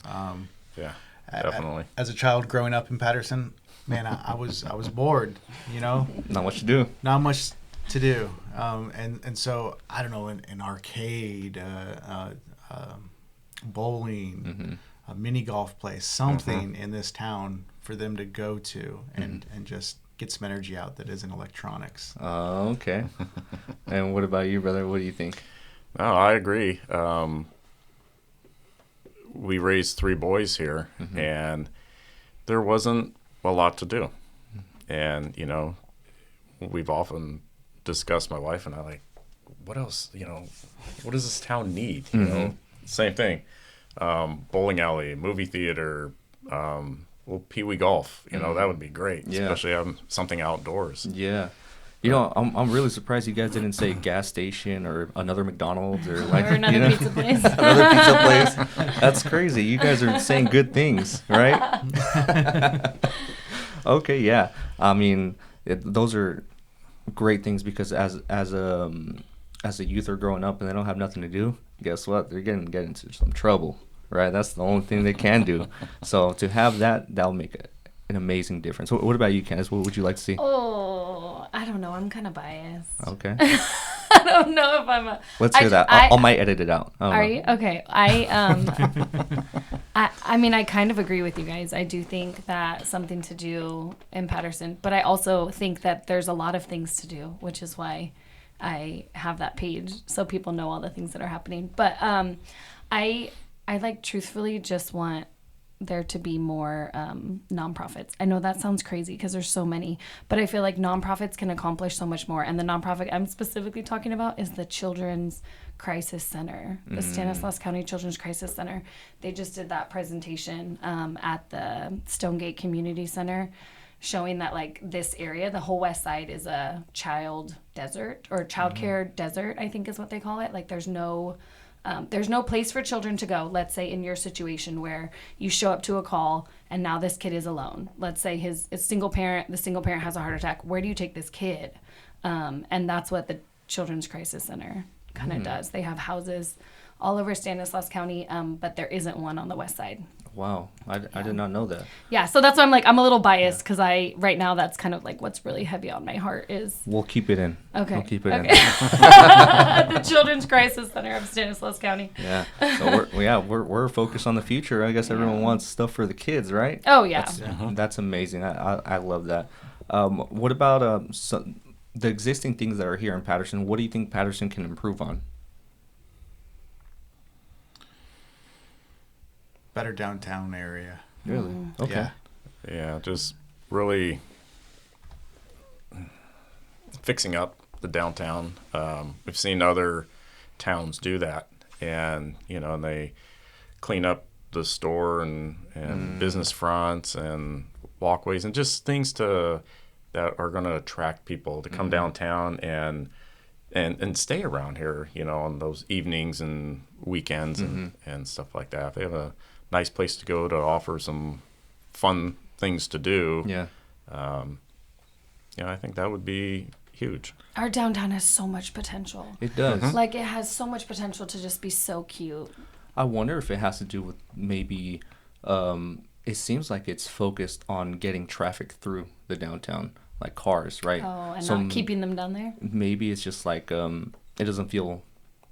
D: yeah, definitely.
C: As a child growing up in Patterson, man, I was bored.
A: Not much to do.
C: Not much to do. And so I don't know, an arcade, bowling, a mini golf place, something in this town for them to go to and just get some energy out that isn't electronics.
A: Okay. And what about you, brother? What do you think?
D: No, I agree. We raised 3 boys here, and there wasn't a lot to do. And, we've often discussed, my wife and I, like, what else, what does this town need? You know, same thing. Bowling alley, movie theater, Pee Wee golf, that would be great,
A: Yeah.
D: especially something outdoors.
A: Yeah. I'm really surprised you guys didn't say gas station or another McDonald's or like
B: Or another pizza place.
A: another pizza place. That's crazy. You guys are saying good things, right? Okay, yeah. I mean, those are great things because as a youth are growing up and they don't have nothing to do, guess what? They're getting into some trouble, right? That's the only thing they can do. So to have that'll make an amazing difference. What about you, Candace? What would you like to see?
B: Oh, I don't know. I'm kind of biased.
A: Okay.
B: I don't know if I'm a...
A: Let's hear that. I might edit it out.
B: Are you? Okay. I mean, I kind of agree with you guys. I do think that something to do in Patterson, but I also think that there's a lot of things to do, which is why I have that page so people know all the things that are happening. But I like truthfully just want there to be more nonprofits. I know that sounds crazy because there's so many, but I feel like nonprofits can accomplish so much more. And the nonprofit I'm specifically talking about is the Children's Crisis Center, the Stanislaus County Children's Crisis Center. They just did that presentation at the Stonegate Community Center, showing that like this area, the whole west side, is a child desert or childcare desert, I think is what they call it. Like there's no place for children to go. Let's say in your situation where you show up to a call and now this kid is alone. Let's say it's single parent. The single parent has a heart attack. Where do you take this kid? And that's what the Children's Crisis Center kind of does. They have houses all over Stanislaus County, but there isn't one on the west side.
A: Wow, I did not know that.
B: Yeah, so that's why I'm a little biased because right now that's kind of like what's really heavy on my heart is.
A: We'll keep it in.
B: Okay.
A: We'll keep it in.
B: The Children's Crisis Center of Stanislaus County.
A: Yeah. So we're focused on the future. I guess everyone wants stuff for the kids, right?
B: Oh yeah.
A: That's amazing. I love that. What about the existing things that are here in Patterson? What do you think Patterson can improve on?
C: Better downtown area.
A: Really? Okay.
C: Yeah.
D: Yeah, just really fixing up the downtown. We've seen other towns do that, and they clean up the store and business fronts and walkways and just things that are going to attract people to come downtown and stay around here, on those evenings and weekends and stuff like that. They have a nice place to go to offer some fun things to do.
A: Yeah.
D: I think that would be huge.
B: Our downtown has so much potential.
A: It does.
B: Like it has so much potential to just be so cute.
A: I wonder if it has to do with maybe it seems like it's focused on getting traffic through the downtown, like cars, right?
B: Oh, and not keeping them down there?
A: Maybe it's just like it doesn't feel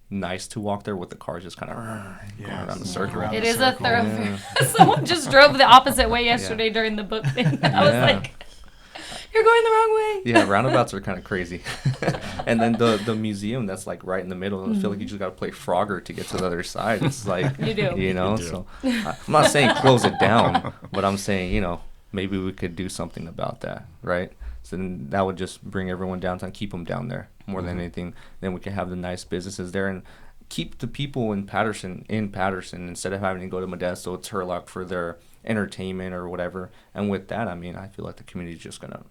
A: nice to walk there with the cars just kind of going around the circle.
B: It is a thoroughfare. Yeah. Someone just drove the opposite way yesterday during the book thing. I was like, you're going the wrong way.
A: Yeah, roundabouts are kind of crazy. And then the museum that's like right in the middle, I feel like you just got to play Frogger to get to the other side. It's like,
B: you do.
A: So I'm not saying close it down, but I'm saying, maybe we could do something about that, right? So then that would just bring everyone downtown, keep them down there more than anything. Then we can have the nice businesses there and keep the people in Patterson instead of having to go to Modesto, Turlock for their entertainment or whatever. And with that, I feel like the community is just gonna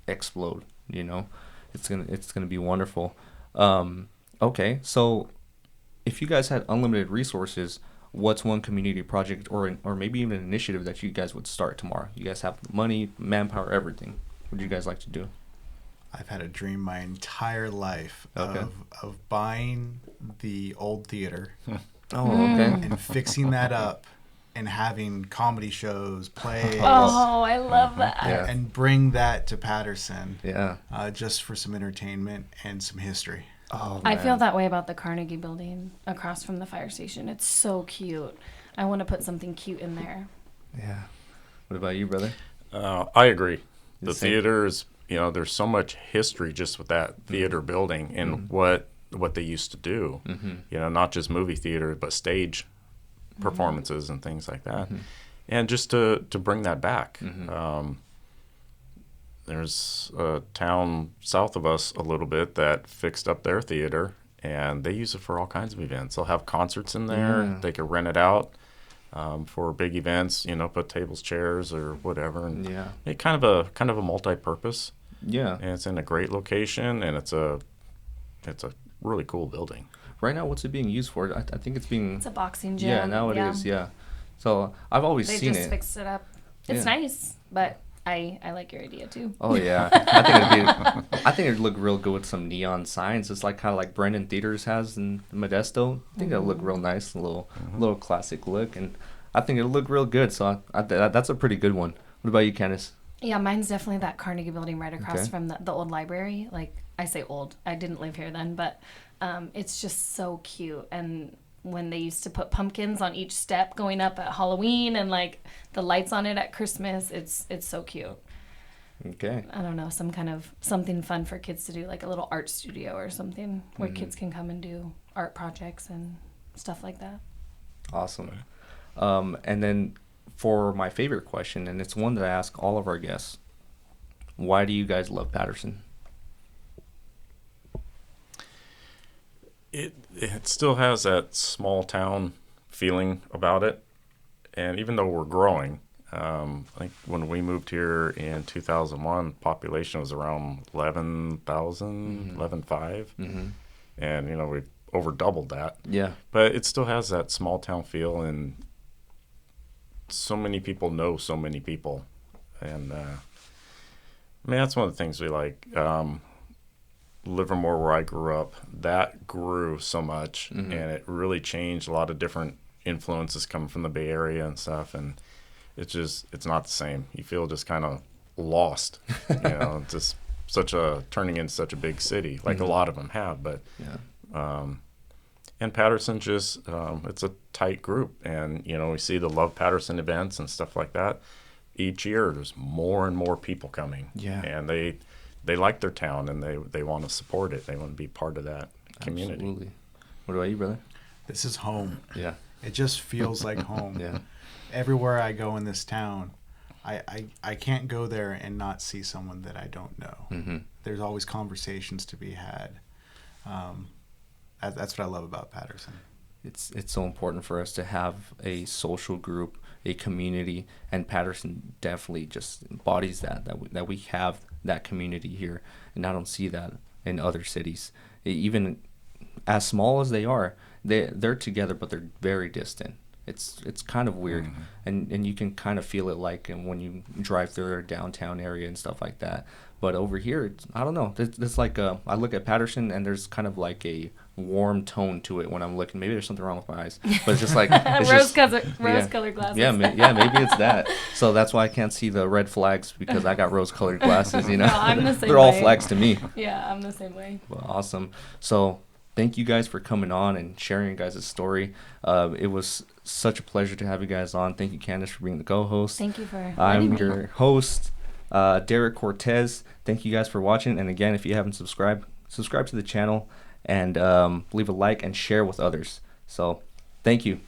A: explode. It's gonna be wonderful. Okay, so if you guys had unlimited resources, what's one community project or maybe even an initiative that you guys would start tomorrow? You guys have money, manpower, everything. What would you guys like to do?
C: I've had a dream my entire life
A: Okay.
C: of buying the old theater
A: Oh, okay.
C: and fixing that up and having comedy shows, plays,
B: Oh, I love that.
A: Yeah.
C: and bring that to Patterson
A: Yeah.
C: just for some entertainment and some history.
A: Oh,
B: I
A: man.
B: feel that way about the Carnegie building across from the fire station. It's so cute. I want to put something cute in there.
A: Yeah. What about you, brother?
D: I agree. The
A: same.
D: theaters, there's so much history just with that theater building and what they used to do. Not just movie theater, but stage performances and things like that. And just to bring that back. There's a town south of us a little bit that fixed up their theater, and they use it for all kinds of events. They'll have concerts in there.
A: Yeah.
D: They could rent it out for big events, put tables, chairs, or whatever, and
A: Yeah.
D: make kind of a multi-purpose.
A: Yeah.
D: And it's in a great location, and it's a really cool building.
A: Right now, what's it being used for? I think it's being.
B: It's a boxing gym.
A: Yeah, now it is. Yeah. So I've always
B: They
A: seen
B: just
A: it.
B: fixed it up. It's
A: Yeah.
B: nice, but I like your idea too.
A: Oh yeah, I think it'd look real good with some neon signs. It's like kind of like Brendan Theaters has in Modesto. I think it'll look real nice, a little classic look, and I think it'll look real good. So that's a pretty good one. What about you, Candace?
B: Yeah, mine's definitely that Carnegie building right across
A: Okay.
B: from the old library. Like, I say old, I didn't live here then, but it's just so cute. And when they used to put pumpkins on each step going up at Halloween and like the lights on it at Christmas, it's so cute.
A: Okay.
B: I don't know, something fun for kids to do, like a little art studio or something where kids can come and do art projects and stuff like that.
A: Awesome. And then for my favorite question, and it's one that I ask all of our guests, why do you guys love Patterson?
D: It still has that small town feeling about it, and even though we're growing, I think when we moved here in 2001, population was around 11,000, 11,500, and we've over doubled that.
A: Yeah.
D: But it still has that small town feel, and so many people know so many people, and that's one of the things we like. Livermore, where I grew up, that grew so much, and it really changed. A lot of different influences coming from the Bay Area and stuff, and it's not the same. You feel just kind of lost, just turning into such a big city, like a lot of them have. But and Patterson just it's a tight group, and we see the Love Patterson events and stuff like that. Each year, there's more and more people coming, and they like their town, and they want to support it. They want to be part of that community.
A: Absolutely. What about you, brother?
C: This is home.
A: Yeah.
C: It just feels like home.
A: Yeah.
C: Everywhere I go in this town, I can't go there and not see someone that I don't know.
A: Mm-hmm.
C: There's always conversations to be had. That's what I love about Patterson.
A: It's so important for us to have a social group, a community, and Patterson definitely just embodies that we have that community here, and I don't see that in other cities. Even as small as they are, they're together, but they're very distant. It's kind of weird, and you can kind of feel it like when you drive through their downtown area and stuff like that. But over here, I don't know. There's like I look at Patterson, and there's kind of like a warm tone to it when I'm looking. Maybe there's something wrong with my eyes, but it's just like
B: rose-colored glasses.
A: Yeah, maybe it's that. So that's why I can't see the red flags, because I got rose-colored glasses.
B: No, I'm the same
A: They're all
B: way.
A: flags to me.
B: Yeah, I'm the same way.
A: Well, awesome. So thank you guys for coming on and sharing your guys' story. It was such a pleasure to have you guys on. Thank you, Candace, for being the co-host.
B: Thank you for
A: I'm
B: me.
A: your host, Derek Cortez. Thank you guys for watching. And again, if you haven't subscribed to the channel, and leave a like and share with others. So thank you.